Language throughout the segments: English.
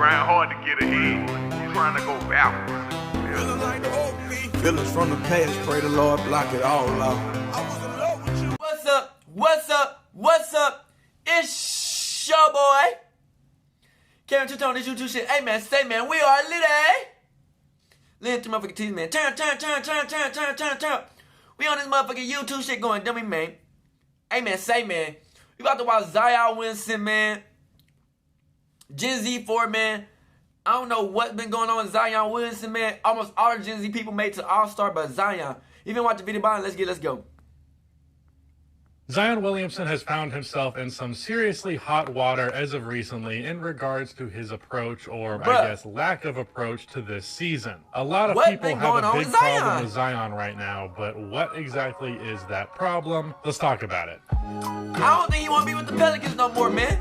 grind hard to get ahead. You're trying to go backwards. Feelings from the past, pray the Lord block it all out. What's up? What's up? What's up? It's your boy. Cant on this YouTube shit. Hey man, say man, we are lit, eh? Lit to motherfucking teeth, man. Turn. We on this motherfucking YouTube shit going dummy, man. Hey man, say man, we about to watch Zion Williamson, man. Gen Z 4, man. I don't know what's been going on with Zion Williamson, man. Almost all the Gen Z people made to All-Star, but Zion. Even watch the video behind, let's go. Zion Williamson has found himself in some seriously hot water as of recently in regards to his approach, or I guess lack of approach, to this season. A lot of people have a big problem with Zion right now, but what exactly is that problem? Let's talk about it. I don't think he want to be with the Pelicans no more, man.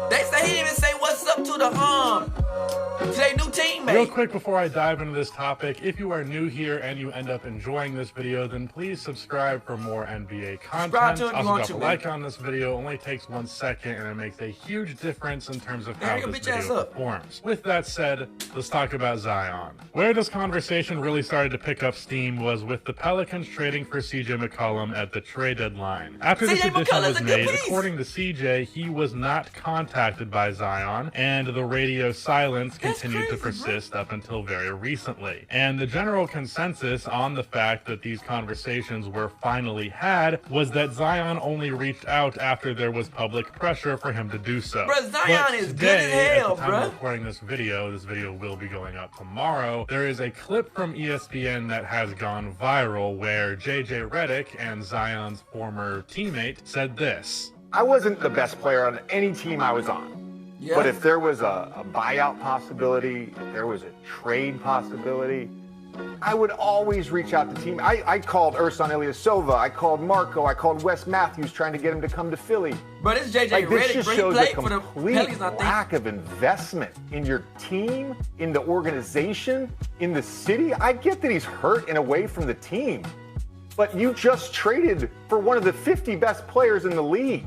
They say he didn't even say what's up to their new teammate. Real quick before I dive into this topic, if you are new here and you end up enjoying this video, then please subscribe for more NBA content. Also drop a like on this video. It only takes 1 second and it makes a huge difference in terms of how this video performs. With that said, let's talk about Zion. Where this conversation really started to pick up steam was with the Pelicans trading for CJ McCollum at the trade deadline. After this addition was made, according to CJ, he was not contacted by Zion, and the radio silence continued to persist up until very recently. And the general consensus on the fact that these conversations were finally had was that Zion only reached out after there was public pressure for him to do so. Bro, Zion is good as hell, at the time of recording this video will be going up tomorrow, there is a clip from ESPN that has gone viral where JJ Redick and Zion's former teammate said this. I wasn't the best player on any team I was on. Yeah. But if there was a buyout possibility, if there was a trade possibility, I would always reach out to team. I called Ersan Ilyasova, I called Marco, I called Wes Matthews trying to get him to come to Philly. But it's JJ Redick, this just shows a complete the lack of investment in your team, in the organization, in the city. I get that he's hurt and away from the team, but you just traded for one of the 50 best players in the league.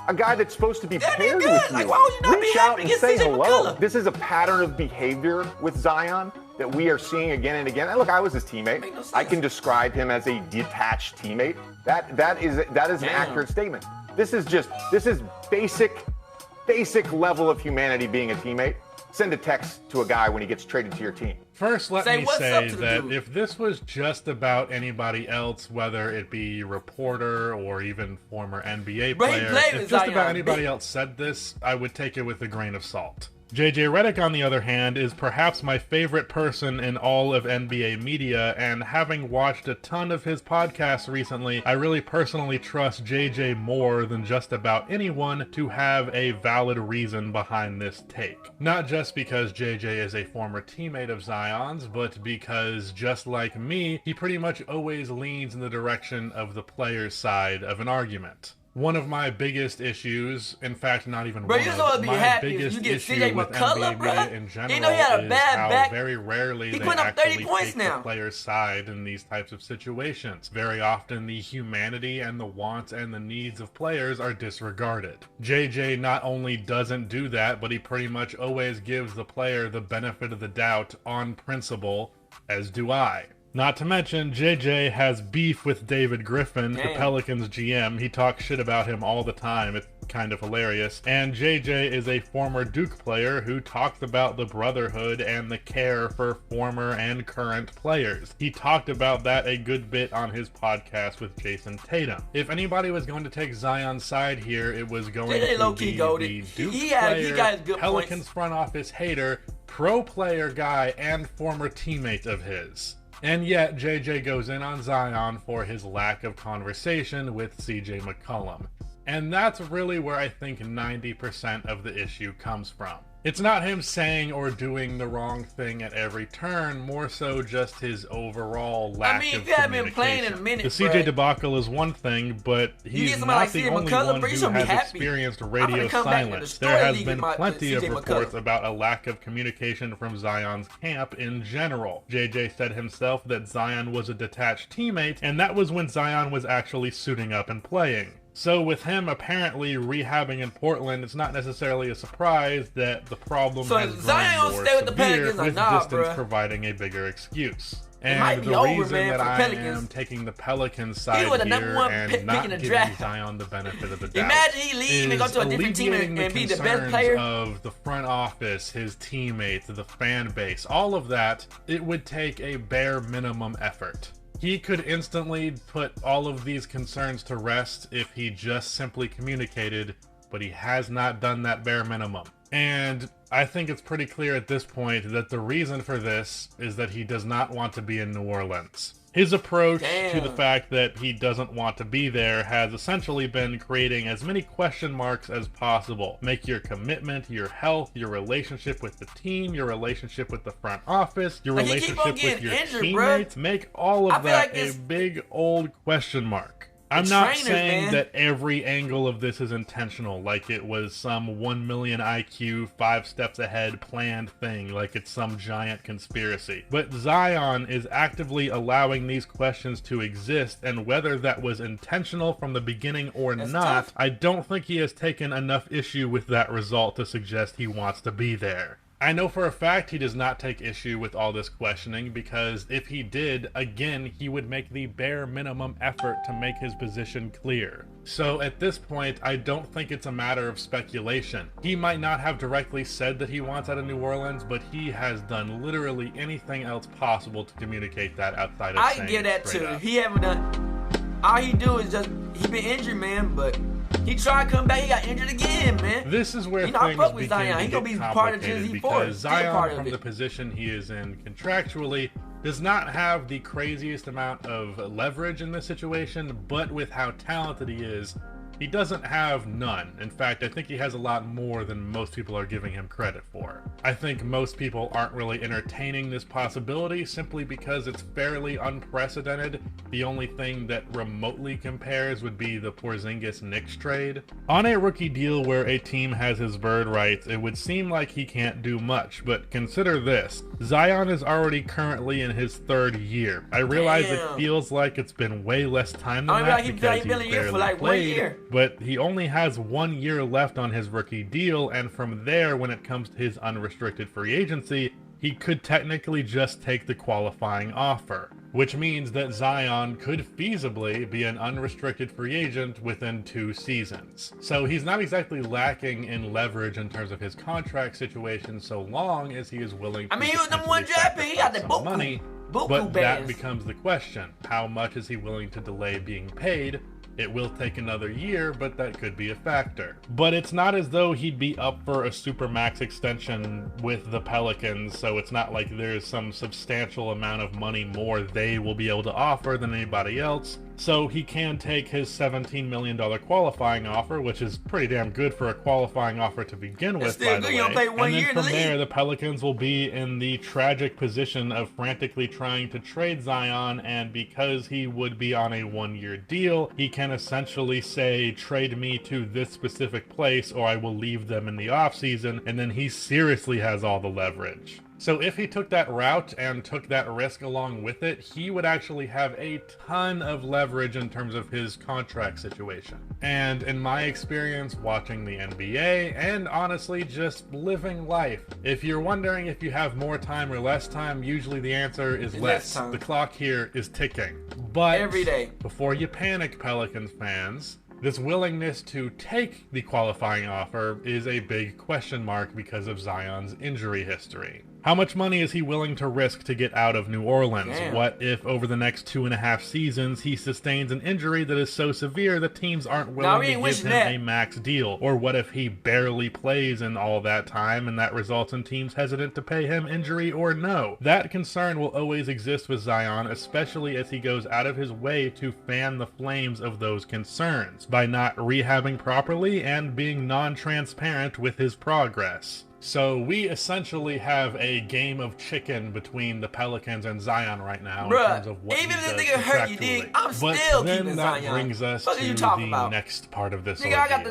A guy that's supposed to be paired with you. Like, why would you not Reach be out happy and against say CJ hello. McCollum? This is a pattern of behavior with Zion that we are seeing again and again. And look, I was his teammate. I can describe him as a detached teammate. That is an accurate statement. This is basic level of humanity being a teammate. Send a text to a guy when he gets traded to your team. First, let me say that if this was just about anybody else, whether it be reporter or even former NBA player, if just about anybody else said this, I would take it with a grain of salt. JJ Redick, on the other hand, is perhaps my favorite person in all of NBA media, and having watched a ton of his podcasts recently, I really personally trust JJ more than just about anyone to have a valid reason behind this take. Not just because JJ is a former teammate of Zion's, but because, just like me, he pretty much always leans in the direction of the player's side of an argument. One of my biggest issues, in fact, not even one of my biggest issues with NBA media in general is how very rarely they actually take the player's side in these types of situations. Very often, the humanity and the wants and the needs of players are disregarded. JJ not only doesn't do that, but he pretty much always gives the player the benefit of the doubt on principle, as do I. Not to mention, JJ has beef with David Griffin, the Pelicans GM. He talks shit about him all the time. It's kind of hilarious. And JJ is a former Duke player who talks about the brotherhood and the care for former and current players. He talked about that a good bit on his podcast with Jason Tatum. If anybody was going to take Zion's side here, it was going to be the Duke player, Pelicans front office hater, pro player guy, and former teammate of his. And yet, JJ goes in on Zion for his lack of conversation with CJ McCollum. And that's really where I think 90% of the issue comes from. It's not him saying or doing the wrong thing at every turn, more so just his overall lack of communication. The CJ debacle is one thing, but he's not the only one who has experienced radio silence. There has been plenty of reports about a lack of communication from Zion's camp in general. JJ said himself that Zion was a detached teammate, and that was when Zion was actually suiting up and playing. So with him apparently rehabbing in Portland, it's not necessarily a surprise that the problem has grown more severe, with distance providing a bigger excuse. And the reason that I am taking the Pelicans side here and not giving Zion the benefit of the doubt is alleviating the concerns of the front office, his teammates, the fan base, all of that. It would take a bare minimum effort. He could instantly put all of these concerns to rest if he just simply communicated, but he has not done that bare minimum. And I think it's pretty clear at this point that the reason for this is that he does not want to be in New Orleans. His approach to the fact that he doesn't want to be there has essentially been creating as many question marks as possible. Make your commitment, your health, your relationship with the team, your relationship with the front office, your relationship with your teammates, make all of that a big old question mark. I'm not saying that every angle of this is intentional, like it was some 1 million IQ, 5 steps ahead planned thing, like it's some giant conspiracy. But Zion is actively allowing these questions to exist, and whether that was intentional from the beginning or not, I don't think he has taken enough issue with that result to suggest he wants to be there. I know for a fact he does not take issue with all this questioning, because if he did, again, he would make the bare minimum effort to make his position clear. So at this point, I don't think it's a matter of speculation. He might not have directly said that he wants out of New Orleans, but he has done literally anything else possible to communicate that outside of saying it. I get that too. He haven't done. All he do is just he been injured, man, but he tried to come back, he got injured again, man. This is where things begin to get complicated, because Zion, from the position he is in contractually, does not have the craziest amount of leverage in this situation, but with how talented he is, he doesn't have none. In fact, I think he has a lot more than most people are giving him credit for. I think most people aren't really entertaining this possibility simply because it's fairly unprecedented. The only thing that remotely compares would be the Porzingis-Knicks trade. On a rookie deal where a team has his bird rights, it would seem like he can't do much, but consider this. Zion is already currently in his 3rd year. I realize it feels like it's been way less time than that because he's barely played. But he only has 1 year left on his rookie deal, and from there, when it comes to his unrestricted free agency, he could technically just take the qualifying offer, which means that Zion could feasibly be an unrestricted free agent within 2 seasons. So he's not exactly lacking in leverage in terms of his contract situation, so long as he is willing to he was number 1 draft pick, he got the money. But that becomes the question. How much is he willing to delay being paid? It will take another year, but that could be a factor. But it's not as though he'd be up for a supermax extension with the Pelicans, so it's not like there's some substantial amount of money more they will be able to offer than anybody else. So he can take his $17 million qualifying offer, which is pretty damn good for a qualifying offer to begin with, by the way. And then from there, the Pelicans will be in the tragic position of frantically trying to trade Zion, and because he would be on a 1-year deal, he can essentially say, trade me to this specific place or I will leave them in the offseason, and then he seriously has all the leverage. So if he took that route and took that risk along with it, he would actually have a ton of leverage in terms of his contract situation. And in my experience watching the NBA, and honestly just living life, if you're wondering if you have more time or less time, usually the answer is less. The clock here is ticking. But every day, before you panic, Pelicans fans, this willingness to take the qualifying offer is a big question mark because of Zion's injury history. How much money is he willing to risk to get out of New Orleans? Damn. What if over the next 2.5 seasons he sustains an injury that is so severe that teams aren't willing to give him a max deal? Or what if he barely plays in all that time and that results in teams hesitant to pay him, injury or no? That concern will always exist with Zion, especially as he goes out of his way to fan the flames of those concerns by not rehabbing properly and being non-transparent with his progress. So we essentially have a game of chicken between the Pelicans and Zion right now in terms of what even he if does nigga hurt you, dig, I'm still keeping Zion. That brings us to the next part of this ordeal. I got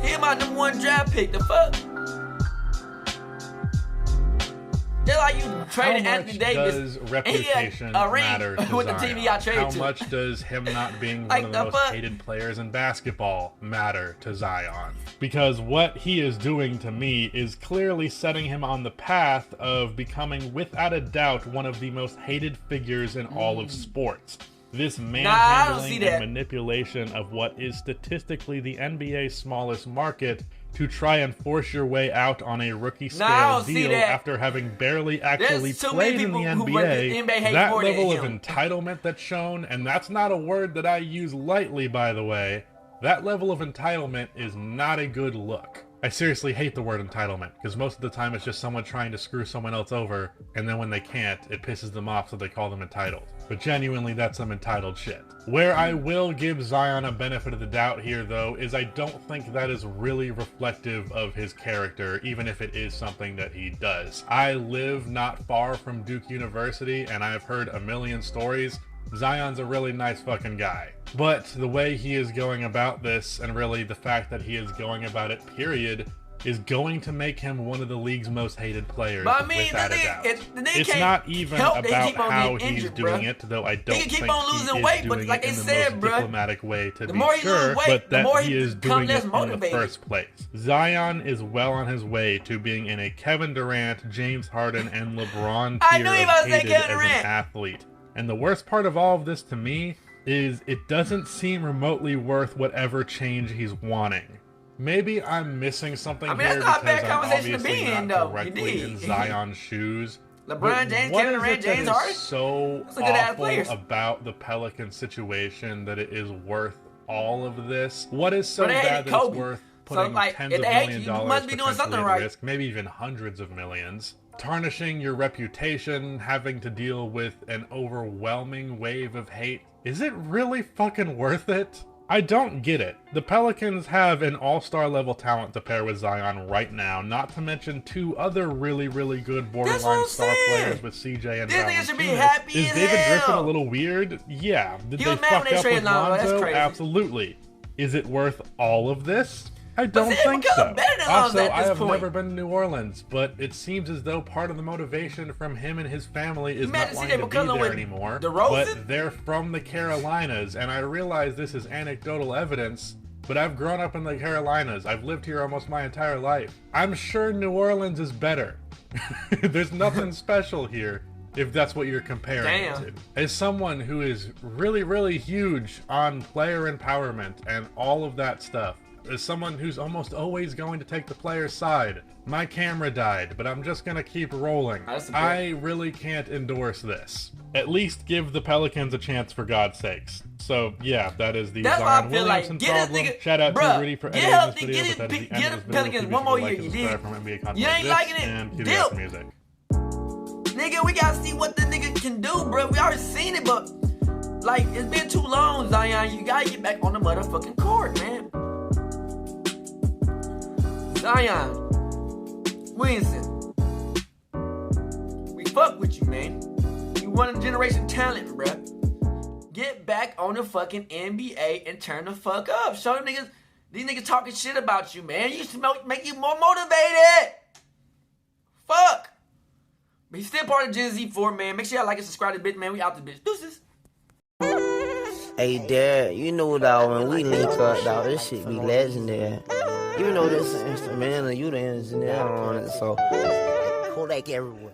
he my number 1 draft pick. The fuck? Just like you traded Anthony Davis. Does reputation matter to with Zion? The team he got traded How to. much does him not being one of the most hated players in basketball matter to Zion? Because what he is doing to me is clearly setting him on the path of becoming, without a doubt, one of the most hated figures in all of sports. This manhandling and manipulation of what is statistically the NBA's smallest market to try and force your way out on a rookie scale deal after having barely actually played in the NBA. That level of entitlement that's shown, and that's not a word that I use lightly, by the way, that level of entitlement is not a good look. I seriously hate the word entitlement, because most of the time it's just someone trying to screw someone else over, and then when they can't, it pisses them off, so they call them entitled. But genuinely, that's some entitled shit. Where I will give Zion a benefit of the doubt here, though, is I don't think that is really reflective of his character, even if it is something that he does. I live not far from Duke University, and I've heard a million stories. Zion's a really nice fucking guy. But the way he is going about this, and really the fact that he is going about it, period, is going to make him one of the league's most hated players, without a doubt. It's not even about how he's doing it, though I don't think he is doing it in the most diplomatic way to be sure, but that he is doing it in the first place. Zion is well on his way to being in a Kevin Durant, James Harden, and LeBron tier of hated as an athlete. And the worst part of all of this to me is it doesn't seem remotely worth whatever change he's wanting. Maybe I'm missing something here because I'm obviously not directly in Zion's shoes. LeBron James, Kevin Durant, James Harden. So awful about the Pelican situation that it is worth all of this. What is so bad that it's worth putting tens of $millions potentially at risk, maybe even hundreds of millions? Tarnishing your reputation, having to deal with an overwhelming wave of hate. Is it really fucking worth it? I don't get it. The Pelicans have an all-star level talent to pair with Zion right now, not to mention two other really, really good borderline star players with CJ and Valanciunas. Is David Griffin a little weird? Yeah. Did they fuck up with Lonzo? Absolutely. Is it worth all of this? I don't think so. Also, I have never been to New Orleans, but it seems as though part of the motivation from him and his family is not wanting to be there anymore. But they're from the Carolinas, and I realize this is anecdotal evidence, but I've grown up in the Carolinas. I've lived here almost my entire life. I'm sure New Orleans is better. There's nothing special here, if that's what you're comparing it to. As someone who is really, really huge on player empowerment and all of that stuff, as someone who's almost always going to take the player's side, my camera died, but I'm just gonna keep rolling. I really can't endorse this. At least give the Pelicans a chance, for God's sakes. So yeah, that is the Zion Williamson problem. Shout out to Rudy for editing this video, but that is the end of this video. Pelicans one more year, you did. You ain't liking it? And cue the music. Nigga, we gotta see what the nigga can do, bro. We already seen it, but like, it's been too long, Zion. You gotta get back on the motherfucking court, man. Zion Williamson, we fuck with you, man. You one of the generation talent, bruh. Get back on the fucking NBA and turn the fuck up. Show them niggas, these niggas talking shit about you, man. You should make you more motivated. Fuck. But he's still part of Gen Z 4, man. Make sure y'all like and subscribe to the bitch, man. We out the bitch. Deuces. Hey, Dad, you know, dog, when we link up, dog, this shit be legendary. Even though this is instrumental, you the engineer on it, so Kodak everywhere.